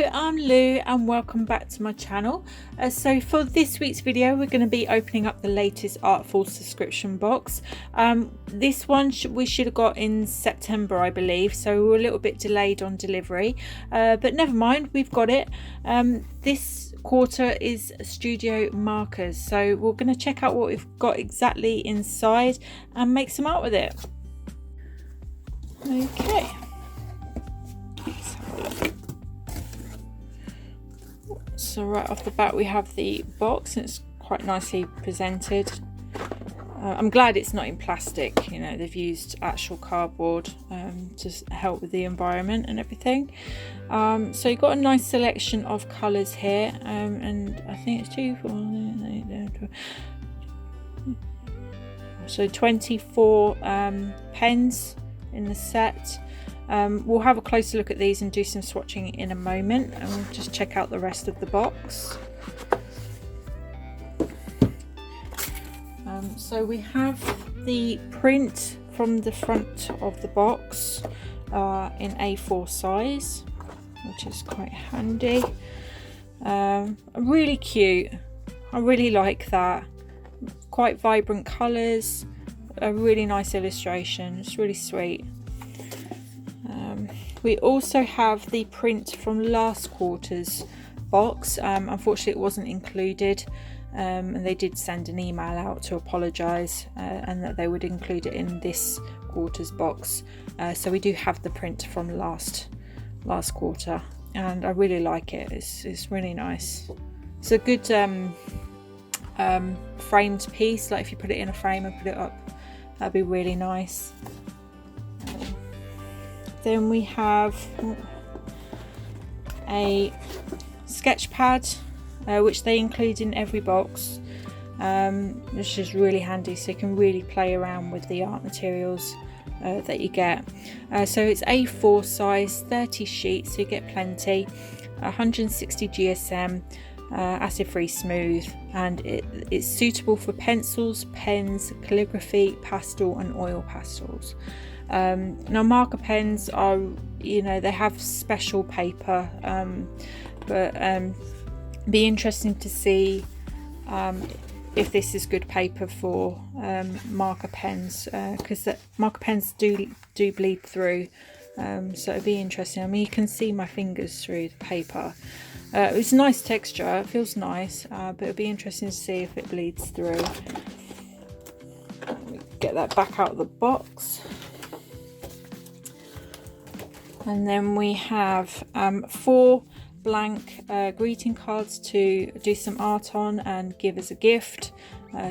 Hello, I'm Lou and welcome back to my channel. So for this week's video we're going to be opening up the latest Artful subscription box. This one we should have got in September, I believe, so we're a little bit delayed on delivery, but never mind, we've got it. This quarter is studio markers, so we're going to check out what we've got exactly inside and make some art with it. Okay. So right off the bat we have the box, and it's quite nicely presented. I'm glad it's not in plastic, you know, they've used actual cardboard to help with the environment and everything. So you've got a nice selection of colours here, and I think it's 24 pens in the set. We'll have a closer look at these and do some swatching in a moment, and we'll just check out the rest of the box. So we have the print from the front of the box in A4 size, which is quite handy. Really cute, I really like that. Quite vibrant colours, a really nice illustration, it's really sweet. We also have the print from last quarter's box. Unfortunately it wasn't included, and they did send an email out to apologise, and that they would include it in this quarter's box. So we do have the print from last quarter, and I really like it. It's really nice. It's a good framed piece, like if you put it in a frame and put it up, that'd be really nice. Then we have a sketch pad, which they include in every box, which is really handy, so you can really play around with the art materials that you get. So it's A4 size, 30 sheets, so you get plenty. 160 GSM, acid free smooth, and it's suitable for pencils, pens, calligraphy, pastel and oil pastels. Now marker pens are, you know, they have special paper, but be interesting to see if this is good paper for marker pens, because marker pens do bleed through, so it'd be interesting. I mean, you can see my fingers through the paper. It's a nice texture, it feels nice, but it'd be interesting to see if it bleeds through. Let me get that back out of the box. And then we have 4 blank greeting cards to do some art on and give as a gift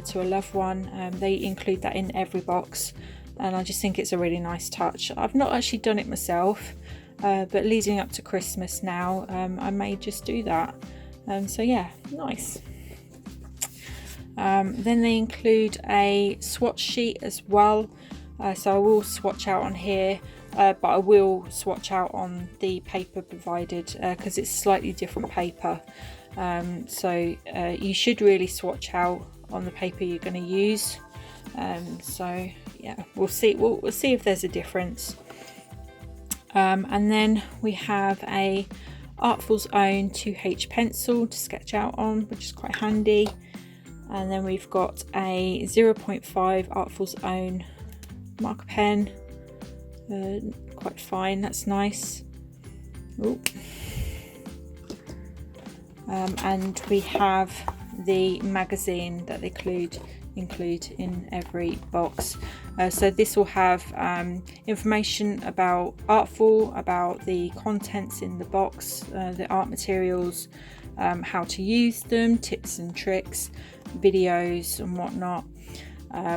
to a loved one. They include that in every box, and I just think it's a really nice touch. I've not actually done it myself, but leading up to Christmas now, I may just do that. So yeah, nice. Then they include a swatch sheet as well, so I will swatch out on here, but I will swatch out on the paper provided, because it's slightly different paper. So you should really swatch out on the paper you're going to use. So yeah, we'll see if there's a difference. And then we have a Artful's own 2H pencil to sketch out on, which is quite handy. And then we've got a 0.5 Artful's own marker pen, quite fine, that's nice. And we have the magazine that they include in every box. So this will have information about Artful, about the contents in the box, the art materials, how to use them, tips and tricks, videos and whatnot,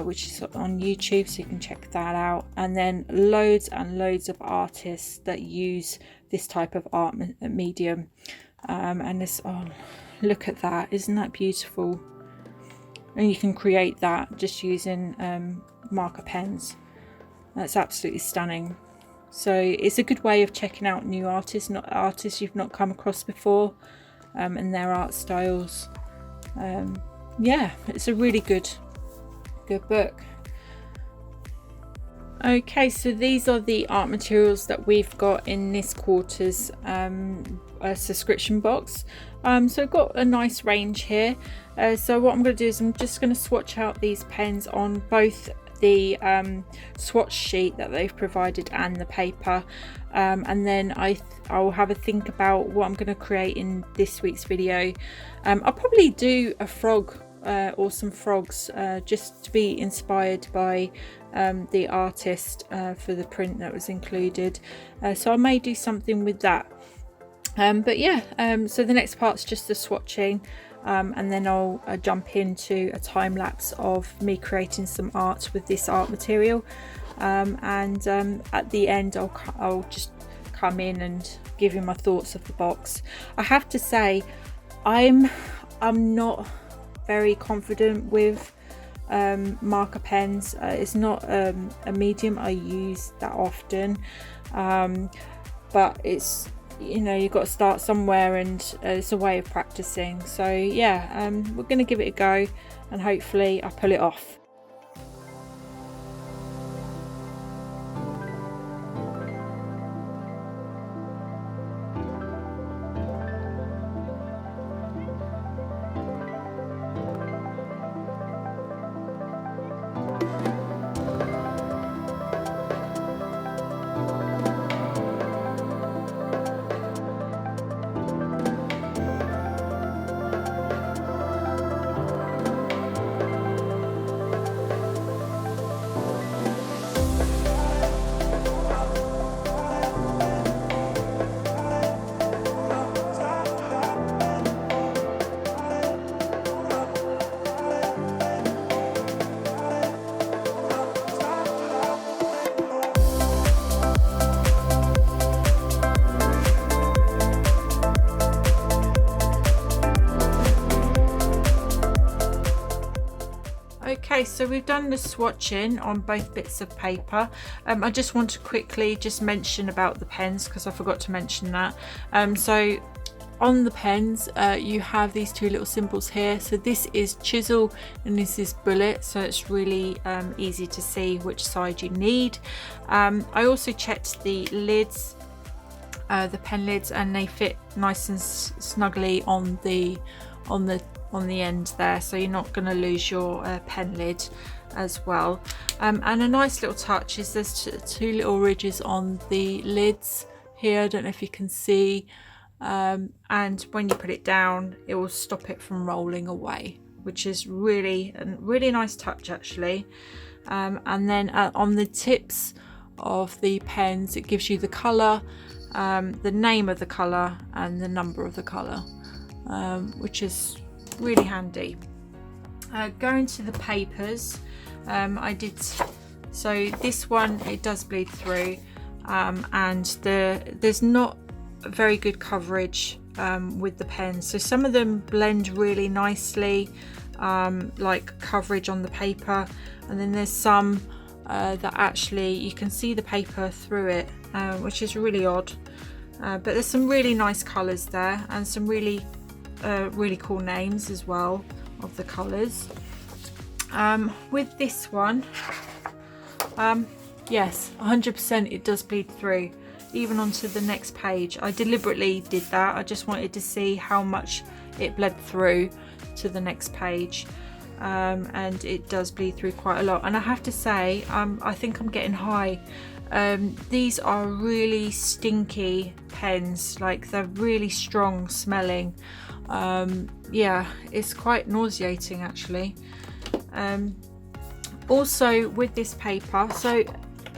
which is on YouTube, so you can check that out. And then loads and loads of artists that use this type of art medium, and this, oh, look at that, isn't that beautiful? And you can create that just using marker pens. That's absolutely stunning. So it's a good way of checking out new artists, not artists you've not come across before, and their art styles. Yeah, it's a really good book. Okay, so these are the art materials that we've got in this quarter's subscription box. So I've got a nice range here. So what I'm going to do is I'm just going to swatch out these pens on both the swatch sheet that they've provided and the paper, and then I'll have a think about what I'm going to create in this week's video. I'll probably do a frog or some frogs, just to be inspired by the artist for the print that was included. So I may do something with that. But yeah, so the next part's just the swatching, and then I'll jump into a time lapse of me creating some art with this art material, and at the end I'll just come in and give you my thoughts of the box. I have to say I'm not very confident with marker pens. It's not a medium I use that often, but it's, you know, you've got to start somewhere, and it's a way of practicing. So yeah, we're going to give it a go, and hopefully I pull it off. Okay, so we've done the swatching on both bits of paper. I just want to quickly just mention about the pens, because I forgot to mention that. So on the pens, you have these two little symbols here. So this is chisel and this is bullet, so it's really easy to see which side you need. I also checked the lids, the pen lids, and they fit nice and snugly on the end there, so you're not going to lose your pen lid as well. And a nice little touch is there's two little ridges on the lids here. I don't know if you can see, and when you put it down it will stop it from rolling away, which is really nice touch actually. And then on the tips of the pens it gives you the colour, the name of the colour and the number of the colour, which is really handy. Going to the papers, I did, so this one, it does bleed through, and there's not very good coverage with the pens, so some of them blend really nicely, like coverage on the paper, and then there's some that actually you can see the paper through it, which is really odd. But there's some really nice colours there, and some really cool names as well of the colours. With this one, yes, 100% it does bleed through even onto the next page. I deliberately did that. I just wanted to see how much it bled through to the next page, and it does bleed through quite a lot. And I have to say, I think I'm getting high. These are really stinky pens, like they're really strong smelling. Yeah, it's quite nauseating actually. Also with this paper, so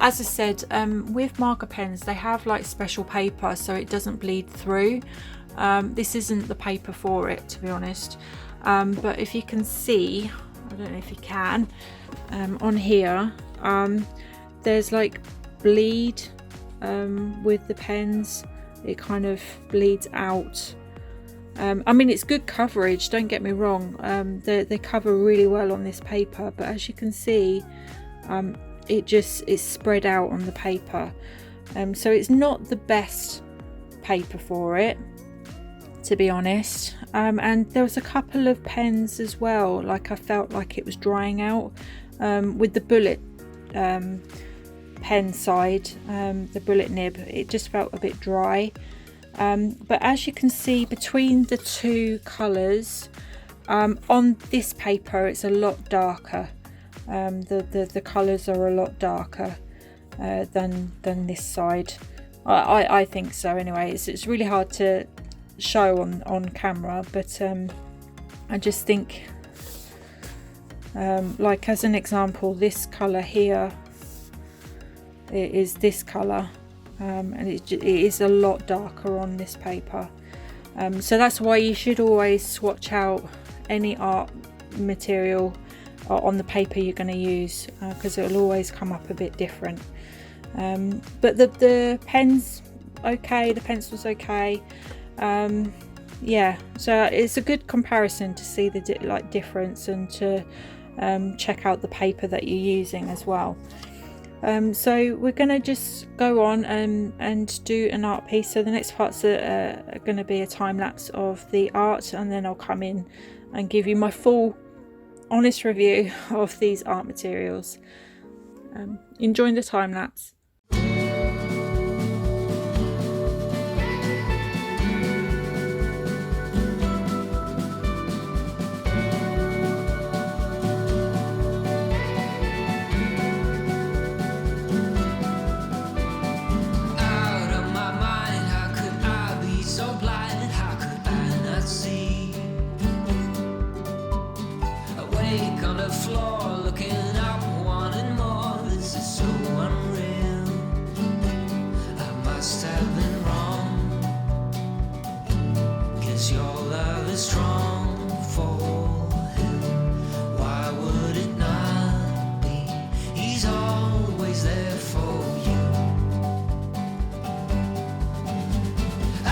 as I said, with marker pens they have like special paper so it doesn't bleed through. This isn't the paper for it, to be honest, but if you can see, I don't know if you can, on here, there's like bleed with the pens. It kind of bleeds out. I mean, it's good coverage, don't get me wrong, they cover really well on this paper, but as you can see, it's spread out on the paper, so it's not the best paper for it, to be honest. And there was a couple of pens as well, like I felt like it was drying out. With the bullet pen side, the bullet nib, it just felt a bit dry. But as you can see between the two colours, on this paper it's a lot darker. The colours are a lot darker than this side. I think so anyway. It's really hard to show on camera, but I just think, like as an example, this colour here, it is this colour, and it is a lot darker on this paper. So that's why you should always swatch out any art material on the paper you're going to use, because it will always come up a bit different. But the pen's okay, the pencil's okay. Yeah, so it's a good comparison to see the difference, and to check out the paper that you're using as well. So we're going to just go on and do an art piece. So the next parts are going to be a time lapse of the art, and then I'll come in and give you my full honest review of these art materials. Enjoying the time lapse. On the floor, looking up, wanting more. This is so unreal. I must have been wrong, 'cause your love is strong for him. Why would it not be? He's always there for you. I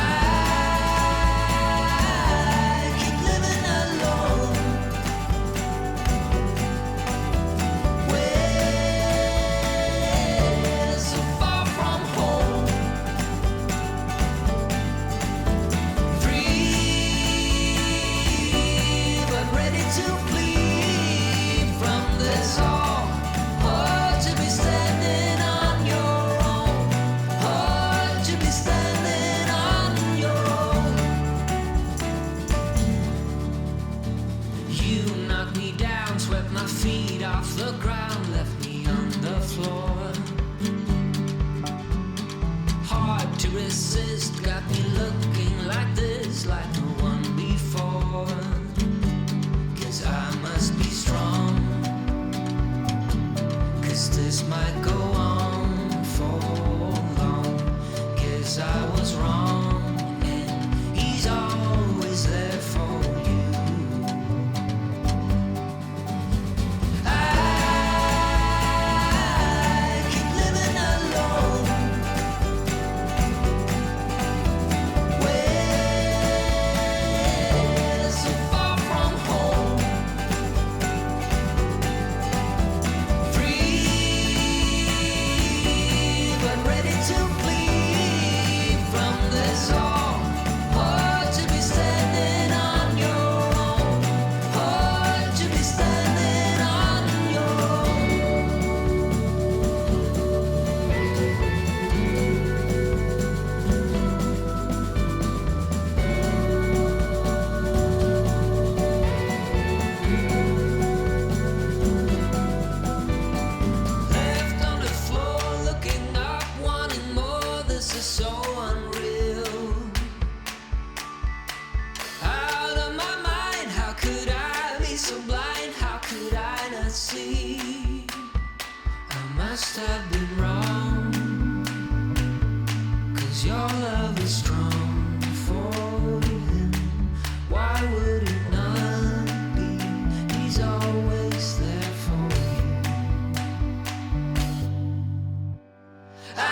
keep living alone, so far from home, free but ready to flee from this all. Hard to be standing on your own, hard to be standing on your own. You knocked me down, swept my feet off the ground, left me on the floor. Hard to resist, got me looking like this, like no one before. 'Cause I must be strong, 'cause this might go on for long. 'Cause I was wrong, and he's always there for you. I keep living alone, way so far from home, free but ready to flee from this all. Hard to be standing on your own, hard to be standing on your own. Left on the floor, looking up, wanting more. This is so unreal. Out of my mind, how could I be so blind? How could I not see? I must have been wrong, 'cause your love is strong for him. Why would it not be? He's always there for you. I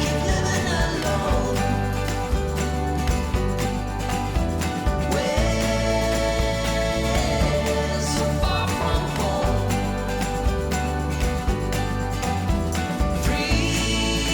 keep living alone, way so far from home, free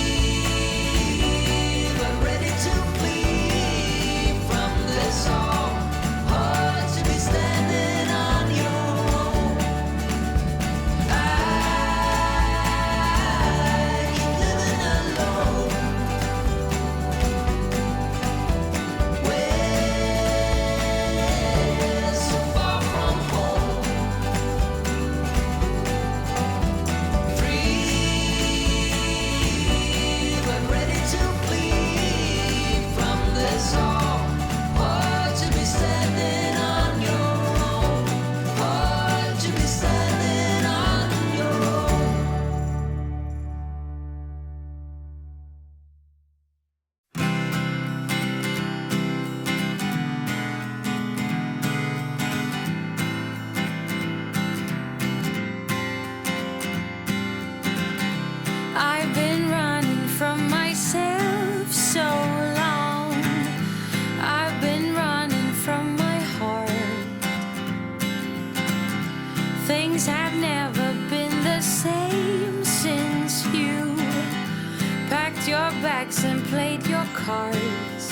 bags and played your cards.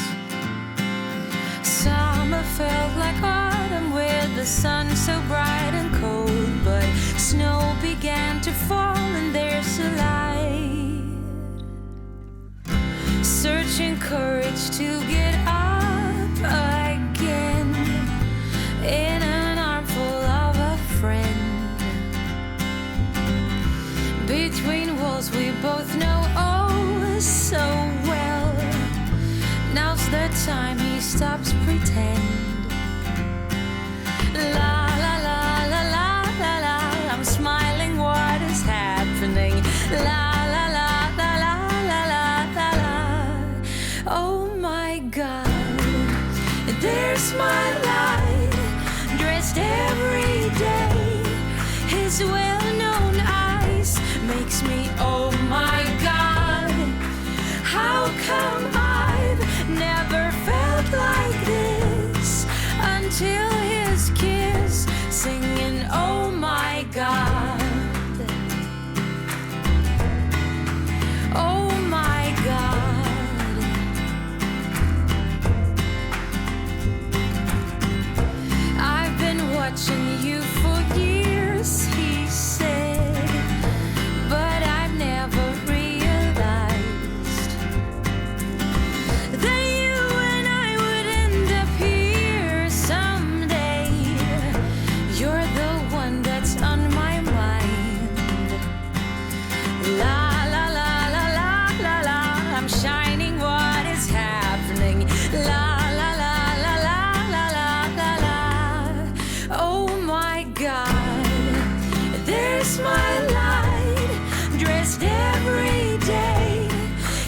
Summer felt like autumn with the sun so bright and cold, but snow began to fall and there's a light. Searching courage to get up again in an armful of a friend. Between walls we both know oh so well. Now's the time he stops pretend. La la la la la la la. I'm smiling, what is happening? La la la la la la la la la. Oh my God, there's my light, dressed every day. His well-known eyes makes me oh my God. How come I've never felt like this until his kiss, singing oh my God. Oh my God. I've been watching you for years, he said, but I've never realized that you and I would end up here someday. You're the one that's on my mind. La la la la la la la. I'm shining, what is happening? La la la la la la la la la. Oh my God, there's my light, dressed every day.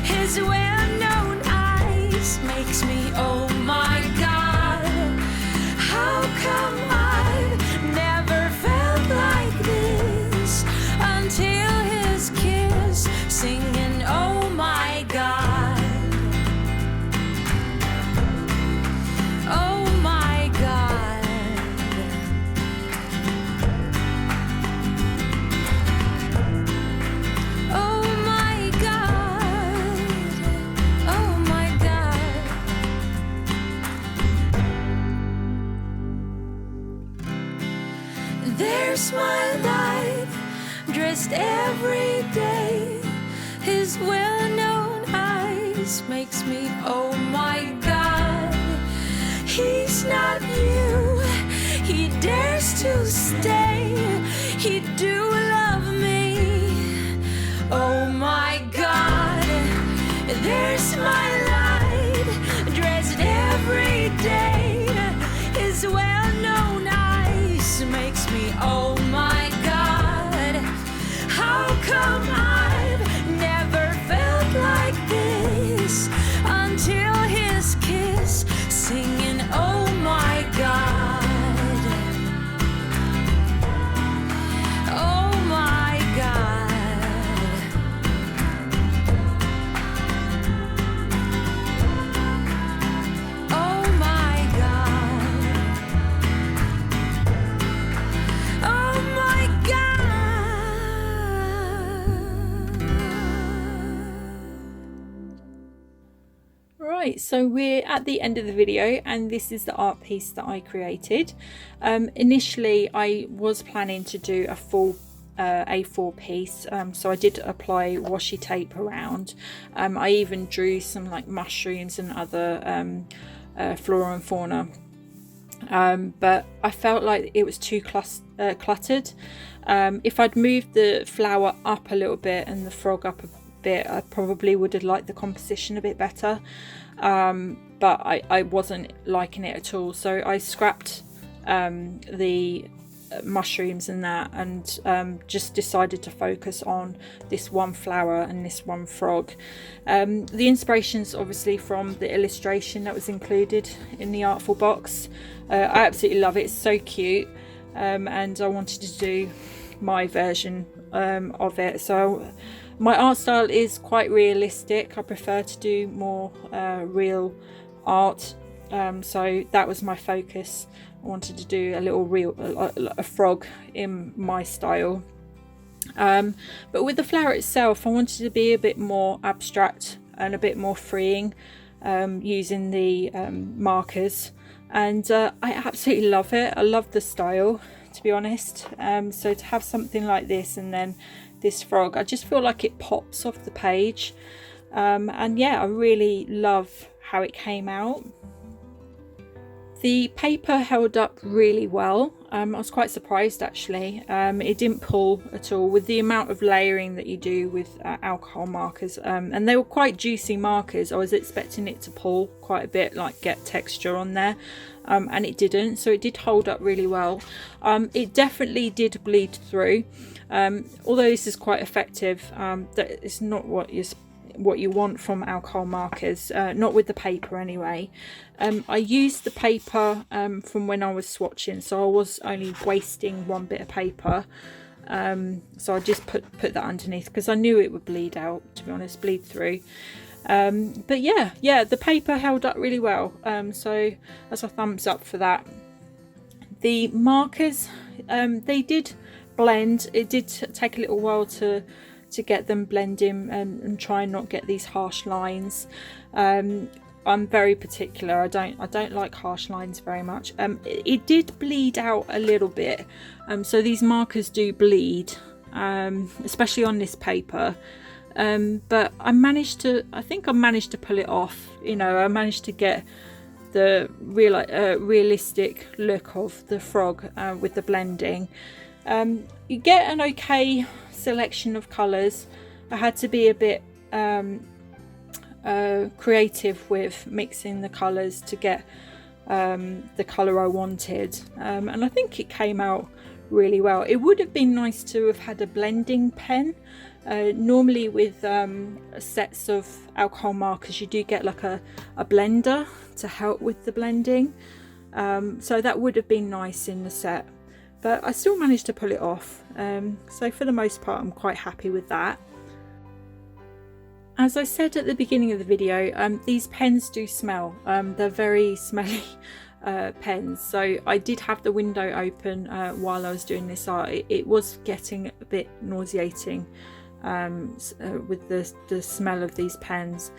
His well-known eyes makes me oh my God. How come I've never felt like this until his kiss, singing oh my God. Oh my God. Oh my God. Oh my God. There's my light, dressed every day. His well-known eyes makes me oh my God. He's not you, he dares to stay. He do love me. Oh my God, there's my light, dressed every day. His well-known eyes makes me oh my God. How come I've never felt like this until his kiss, singing oh my God. Oh my God. Oh my God. Oh my God. Right, so we're at the end of the video and this is the art piece that I created. Initially I was planning to do a full A4 piece, so I did apply washi tape around. I even drew some like mushrooms and other flora and fauna, but I felt like it was too cluttered. If I'd moved the flower up a little bit and the frog up a bit, I probably would have liked the composition a bit better, but I wasn't liking it at all, so I scrapped the mushrooms and that, and just decided to focus on this one flower and this one frog. The inspiration's obviously from the illustration that was included in the Artful box. I absolutely love it, it's so cute, and I wanted to do my version of it. So my art style is quite realistic. I prefer to do more real art, so that was my focus. I wanted to do a little a frog in my style, but with the flower itself I wanted to be a bit more abstract and a bit more freeing using the markers, and I absolutely love it. I love the style, to be honest. So to have something like this and then this frog, I just feel like it pops off the page, and yeah, I really love how it came out. The paper held up really well. I was quite surprised actually. It didn't pull at all with the amount of layering that you do with alcohol markers, and they were quite juicy markers. I was expecting it to pull quite a bit, like get texture on there, and it didn't, so it did hold up really well. It definitely did bleed through, although this is quite effective. That it's not what you want from alcohol markers, not with the paper anyway. I used the paper from when I was swatching, so I was only wasting one bit of paper, so I just put that underneath because I knew it would bleed out, to be honest, bleed through. But yeah, the paper held up really well, so that's a thumbs up for that. The markers, they did blend. It did take a little while to get them blending and try and not get these harsh lines. I'm very particular. I don't like harsh lines very much. It did bleed out a little bit, so these markers do bleed, especially on this paper. But I think I managed to pull it off. You know, I managed to get the realistic look of the frog with the blending. You get an okay selection of colours. I had to be a bit creative with mixing the colours to get the colour I wanted, and I think it came out really well. It would have been nice to have had a blending pen. Normally with sets of alcohol markers you do get like a blender to help with the blending, so that would have been nice in the set, but I still managed to pull it off, so for the most part I'm quite happy with that. As I said at the beginning of the video, these pens do smell. They're very smelly pens, so I did have the window open while I was doing this art. It was getting a bit nauseating with the smell of these pens.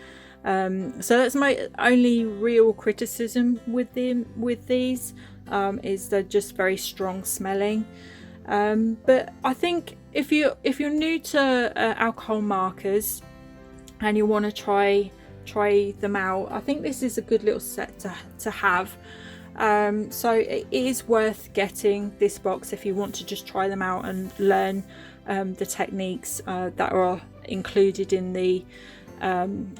So that's my only real criticism with these, is they're just very strong smelling. But I think if you're new to alcohol markers and you want to try them out, I think this is a good little set to have. So it is worth getting this box if you want to just try them out and learn the techniques that are included in the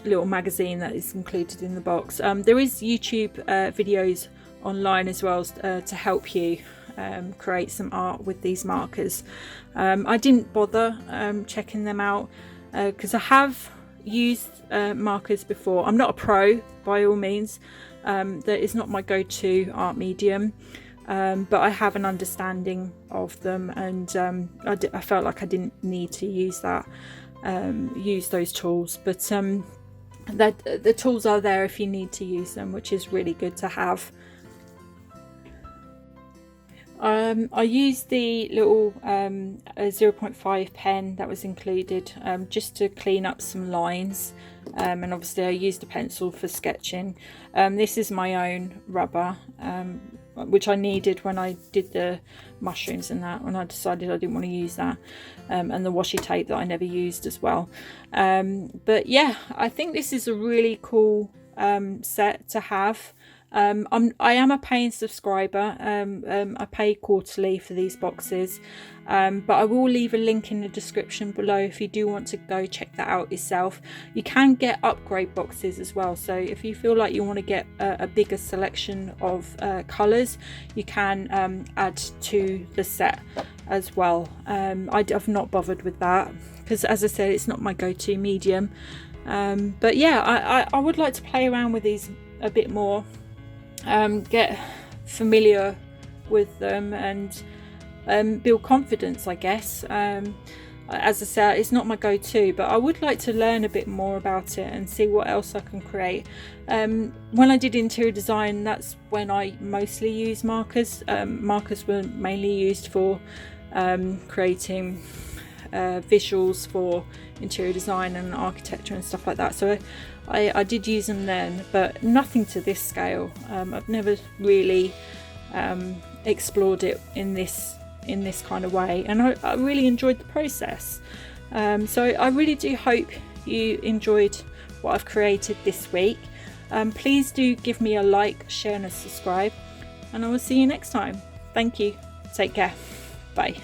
little magazine that is included in the box. There is YouTube videos online as well to help you create some art with these markers. I didn't bother checking them out because I have used markers before. I'm not a pro by all means. That is not my go-to art medium, but I have an understanding of them, and I felt like I didn't need to use those tools, but the tools are there if you need to use them, which is really good to have. I used the little 0.5 pen that was included just to clean up some lines, and obviously I used a pencil for sketching. This is my own rubber, which I needed when I did the mushrooms and that, when I decided I didn't want to use that, and the washi tape that I never used as well. But yeah, I think this is a really cool set to have. I am a paying subscriber. I pay quarterly for these boxes, but I will leave a link in the description below if you do want to go check that out yourself. You can get upgrade boxes as well, so if you feel like you want to get a bigger selection of colours, you can add to the set as well. I've not bothered with that because, as I said, it's not my go-to medium, but yeah, I would like to play around with these a bit more. Get familiar with them and build confidence, I guess. As I said, it's not my go-to, but I would like to learn a bit more about it and see what else I can create. When I did interior design, that's when I mostly used markers. Markers were mainly used for creating visuals for interior design and architecture and stuff like that, so I did use them then, but nothing to this scale. I've never really explored it in this kind of way, and I really enjoyed the process. So I really do hope you enjoyed what I've created this week. Please do give me a like, share and a subscribe, and I will see you next time. Thank you. Take care. Bye.